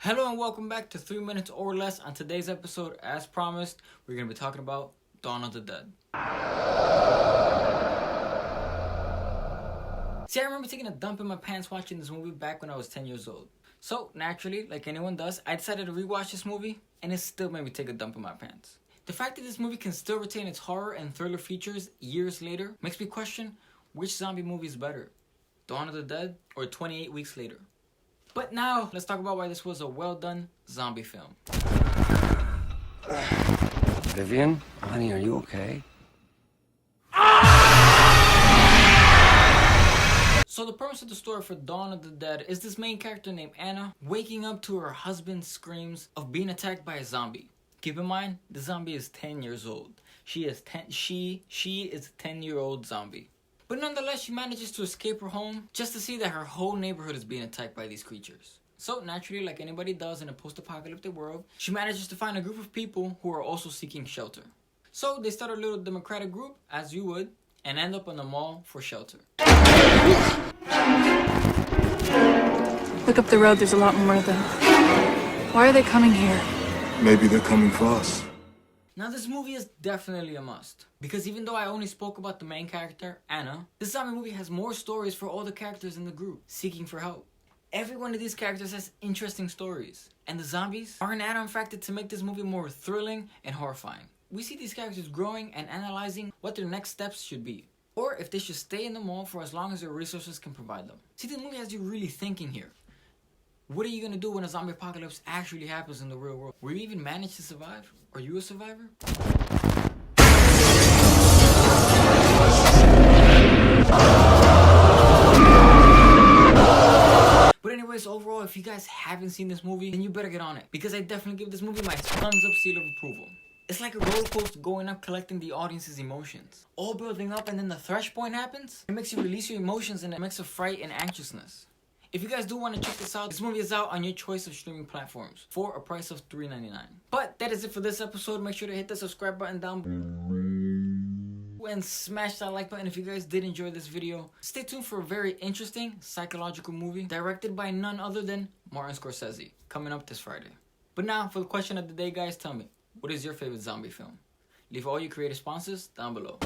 Hello and welcome back to 3 Minutes or Less. On today's episode, as promised, we're going to be talking about Dawn of the Dead. See, I remember taking a dump in my pants watching this movie back when I was 10 years old. So, naturally, like anyone does, I decided to rewatch this movie, and it still made me take a dump in my pants. The fact that this movie can still retain its horror and thriller features years later makes me question which zombie movie is better, Dawn of the Dead or 28 Weeks Later. But now, let's talk about why this was a well-done zombie film. Vivian, honey, are you okay? So the premise of the story for Dawn of the Dead is this main character named Anna waking up to her husband's screams of being attacked by a zombie. Keep in mind, the zombie is 10 years old. She is a 10-year-old zombie. But nonetheless, she manages to escape her home just to see that her whole neighborhood is being attacked by these creatures. So naturally, like anybody does in a post-apocalyptic world, she manages to find a group of people who are also seeking shelter. So they start a little democratic group, as you would, and end up in the mall for shelter. Look up the road, there's a lot more of them. Why are they coming here? Maybe they're coming for us. Now this movie is definitely a must, because even though I only spoke about the main character, Anna, this zombie movie has more stories for all the characters in the group, seeking for help. Every one of these characters has interesting stories, and the zombies are an add-on factor to make this movie more thrilling and horrifying. We see these characters growing and analyzing what their next steps should be, or if they should stay in the mall for as long as their resources can provide them. See, this movie has you really thinking here. What are you gonna do when a zombie apocalypse actually happens in the real world? Will you even manage to survive? Are you a survivor? But anyways, overall, if you guys haven't seen this movie, then you better get on it, because I definitely give this movie my thumbs up seal of approval. It's like a roller coaster going up, collecting the audience's emotions. All building up, and then the thresh point happens. It makes you release your emotions in a mix of fright and anxiousness. If you guys do want to check this out, this movie is out on your choice of streaming platforms for a price of $3.99. But that is it for this episode. Make sure to hit the subscribe button down below and smash that like button if you guys did enjoy this video. Stay tuned for a very interesting psychological movie directed by none other than Martin Scorsese, coming up this Friday. But now, for the question of the day, guys, tell me, what is your favorite zombie film? Leave all your creative responses down below.